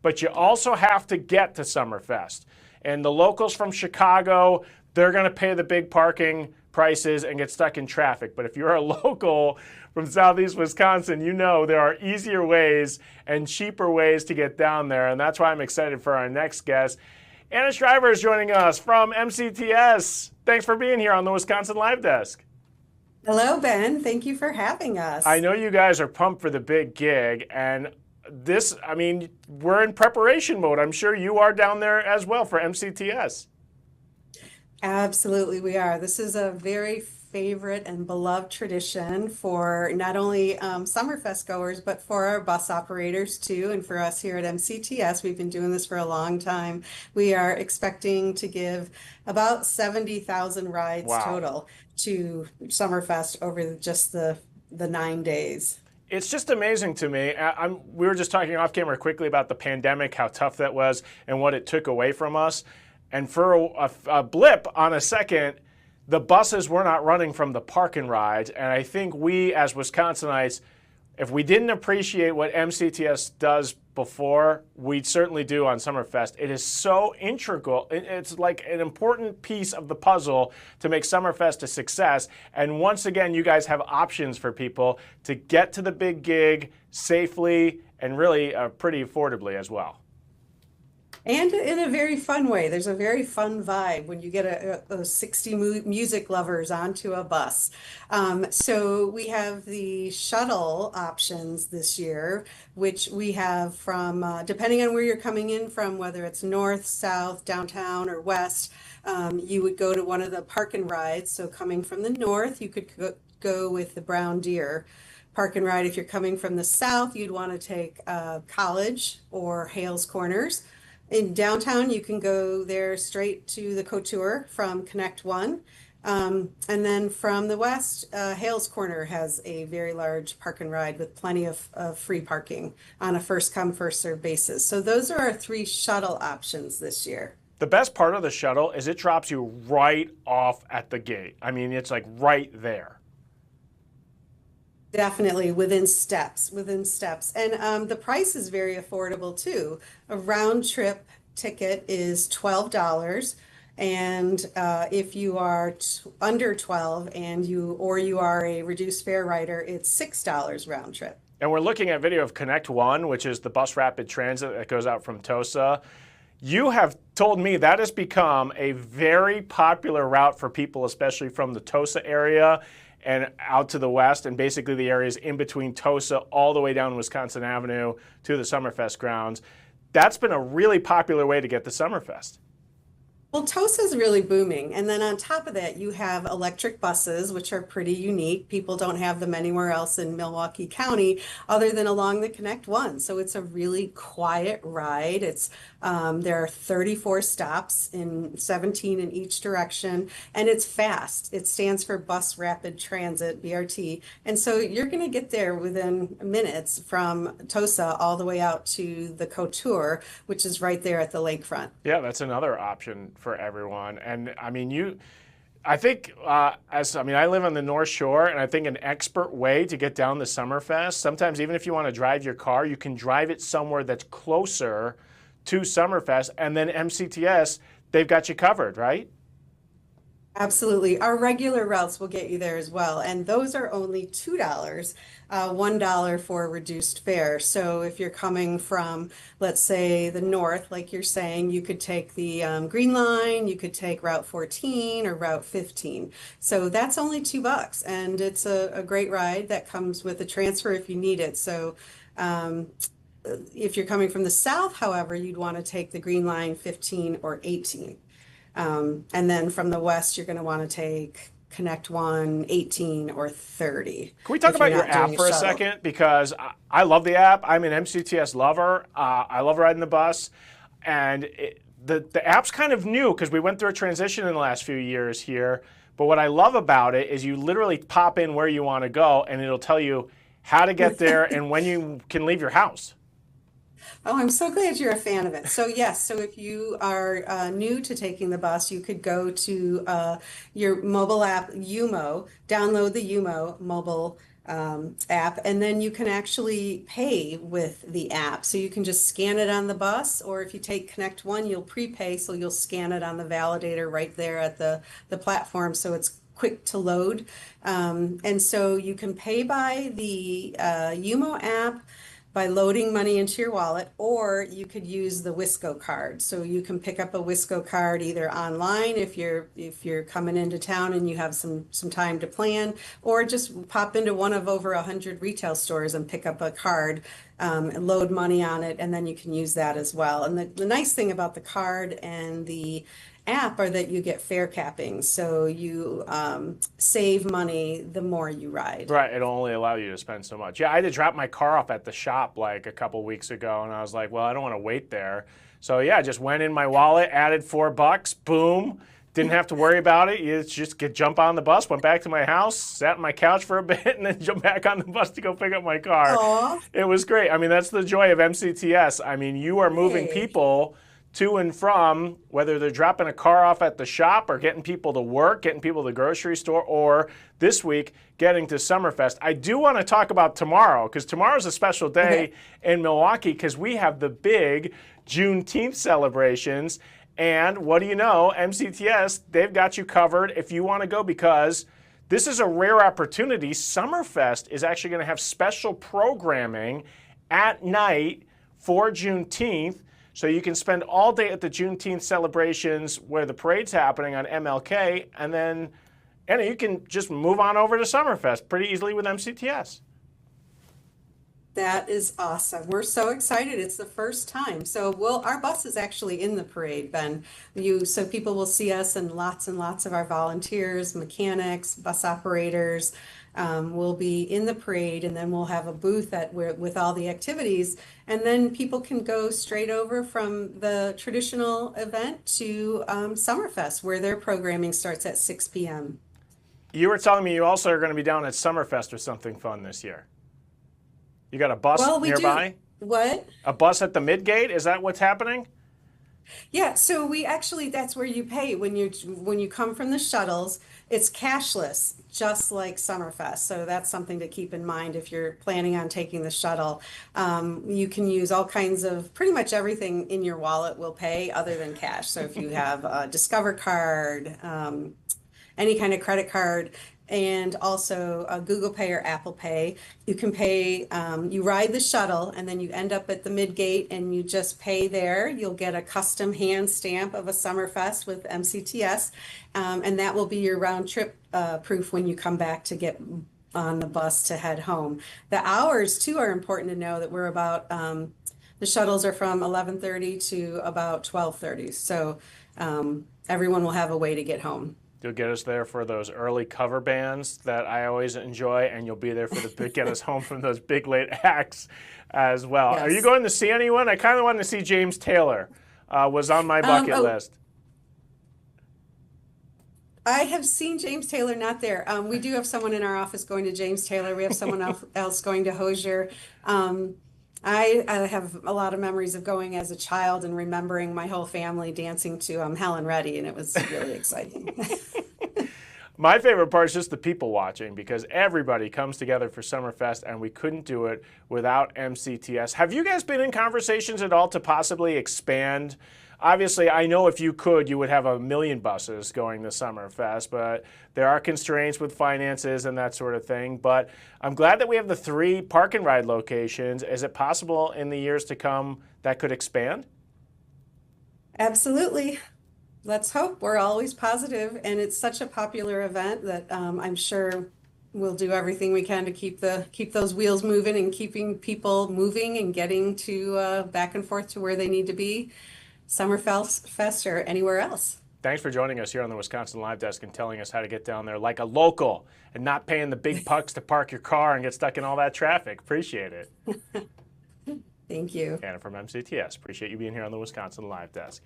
but you also have to get to Summerfest. And the locals from Chicago, they're going to pay the big parking prices and get stuck in traffic. But if you're a local from Southeast Wisconsin, you know there are easier ways and cheaper ways to get down there. And that's why I'm excited for our next guest. Anna Shriver is joining us from MCTS. Thanks for being here on the Wisconsin Live Desk. Hello, Ben. Thank you for having I us. know you guys are pumped for the big gig, and this, I mean, we're in preparation mode. I'm sure you are down there as well for MCTS. Absolutely, we are. This is a very favorite and beloved tradition for not only Summerfest goers, but for our bus operators too. And for us here at MCTS, we've been doing this for a long time. We are expecting to give about 70,000 rides Wow. total to Summerfest over just the 9 days. It's just amazing to me. We were just talking off camera quickly about the pandemic, how tough that was, and what it took away from us. And for a blip on a second, the buses were not running from the park and rides. And I think we, as Wisconsinites, if we didn't appreciate what MCTS does before, we certainly do on Summerfest. It is so integral. It's like an important piece of the puzzle to make Summerfest a success. And once again, you guys have options for people to get to the big gig safely and really pretty affordably as well. And in a very fun way. There's a very fun vibe when you get those 60 music lovers onto a bus. So we have the shuttle options this year, which we have from, depending on where you're coming in from, whether it's north, south, downtown, or west, you would go to one of the park and rides. So coming from the north, you could go with the Brown Deer park and ride. If you're coming from the south, you'd want to take College or Hales Corners. In downtown, you can go there straight to the Couture from Connect One. And then from the west, Hales Corner has a very large park and ride with plenty of free parking on a first come, first served basis. So those are our three shuttle options this year. The best part of the shuttle is it drops you right off at the gate. I mean, it's like right there. Definitely within steps. And the price is very affordable too. A round trip ticket is $12. And if you are under 12 and you are a reduced fare rider, it's $6 round trip. And we're looking at video of Connect One, which is the bus rapid transit that goes out from Tosa. You have told me that has become a very popular route for people, especially from the Tosa area and out to the west, and basically the areas in between Tosa all the way down Wisconsin Avenue to the Summerfest grounds. That's been a really popular way to get to Summerfest. Well, Tosa's really booming. And then on top of that, you have electric buses, which are pretty unique. People don't have them anywhere else in Milwaukee County other than along the Connect One. So it's a really quiet ride. There are 34 stops in 17 in each direction, and it's fast. It stands for Bus Rapid Transit, BRT. And so you're going to get there within minutes from Tosa all the way out to the Couture, which is right there at the lakefront. Yeah, that's another option for everyone. And I mean, I think, I live on the North Shore, and I think an expert way to get down to Summerfest, sometimes even if you want to drive your car, you can drive it somewhere that's closer to Summerfest, and then MCTS, they've got you covered, right? Absolutely. Our regular routes will get you there as well. And those are only $2, $1 for a reduced fare. So if you're coming from, let's say, the north, like you're saying, you could take the Green Line, you could take Route 14 or Route 15. So that's only $2. And it's a great ride that comes with a transfer if you need it. So if you're coming from the south, however, you'd want to take the Green Line 15 or 18. And then from the west, you're going to want to take Connect One, 18 or 30. Can we talk if you're about your not doing app for a shuttle. second? Because I love the app. I'm an MCTS lover. I love riding the bus. And the app's kind of new because we went through a transition in the last few years here. But what I love about it is you literally pop in where you want to go, and it'll tell you how to get there and when you can leave your house. Oh, I'm so glad you're a fan of it. So yes, so if you are new to taking the bus, you could go to your mobile app, Umo, download the Umo mobile app, and then you can actually pay with the app. So you can just scan it on the bus, or if you take Connect One, you'll prepay, so you'll scan it on the validator right there at the platform, so it's quick to load. And so you can pay by the Yumo app by loading money into your wallet, or you could use the Wisco card. So you can pick up a Wisco card either online if you're coming into town and you have some time to plan, or just pop into one of over 100 retail stores and pick up a card, and load money on it, and then you can use that as well. And the nice thing about the card and the app are that you get fare capping, so you save money the more you ride. Right, it'll only allow you to spend so much. Yeah, I had to drop my car off at the shop like a couple weeks ago, and I was like, well, I don't want to wait there. So yeah, I just went in my wallet, added $4, boom. Didn't have to worry about it. You just jump on the bus, went back to my house, sat on my couch for a bit, and then jumped back on the bus to go pick up my car. Aww. It was great. I mean, that's the joy of MCTS. I mean, you are moving people to and from, whether they're dropping a car off at the shop or getting people to work, getting people to the grocery store, or this week, getting to Summerfest. I do want to talk about tomorrow, because tomorrow's a special day in Milwaukee, because we have the big Juneteenth celebrations. And what do you know, MCTS, they've got you covered if you want to go, because this is a rare opportunity. Summerfest is actually going to have special programming at night for Juneteenth. So you can spend all day at the Juneteenth celebrations where the parade's happening on MLK, and then you can just move on over to Summerfest pretty easily with MCTS. That is awesome. We're so excited. It's the first time. So our bus is actually in the parade, Ben. So people will see us, and lots of our volunteers, mechanics, bus operators, will be in the parade, and then we'll have a booth with all the activities. And then people can go straight over from the traditional event to Summerfest, where their programming starts at 6 p.m. You were telling me you also are going to be down at Summerfest or something fun this year. You got a bus nearby? What? A bus at the Midgate? Is that what's happening? Yeah, so that's where you pay when you come from the shuttles. It's cashless, just like Summerfest. So that's something to keep in mind if you're planning on taking the shuttle. You can use all kinds of, pretty much everything in your wallet will pay other than cash. So if you have a Discover card, any kind of credit card, and also a Google Pay or Apple Pay. You can pay, you ride the shuttle, and then you end up at the Midgate and you just pay there. You'll get a custom hand stamp of a Summerfest with MCTS, and that will be your round trip proof when you come back to get on the bus to head home. The hours too are important to know, that we're about, the shuttles are from 11:30 to about 12:30. So everyone will have a way to get home. You'll get us there for those early cover bands that I always enjoy, and you'll be there for the get us home from those big late acts as well. Yes. Are you going to see anyone? I kind of wanted to see James Taylor. Was on my bucket list. I have seen James Taylor, not there. We do have someone in our office going to James Taylor. We have someone else going to Hozier. I have a lot of memories of going as a child and remembering my whole family dancing to Helen Reddy, and it was really exciting. My favorite part is just the people watching, because everybody comes together for Summerfest, and we couldn't do it without MCTS. Have you guys been in conversations at all to possibly expand? Obviously, I know if you could, you would have 1 million buses going to Summerfest, but there are constraints with finances and that sort of thing. But I'm glad that we have the 3 park and ride locations. Is it possible in the years to come that could expand? Absolutely. Let's hope. We're always positive, and it's such a popular event that I'm sure we'll do everything we can to keep those wheels moving and keeping people moving and getting to back and forth to where they need to be. Summerfest or anywhere else. Thanks for joining us here on the Wisconsin Live Desk and telling us how to get down there like a local and not paying the big bucks to park your car and get stuck in all that traffic. Appreciate it. Thank you. Anna from MCTS. Appreciate you being here on the Wisconsin Live Desk.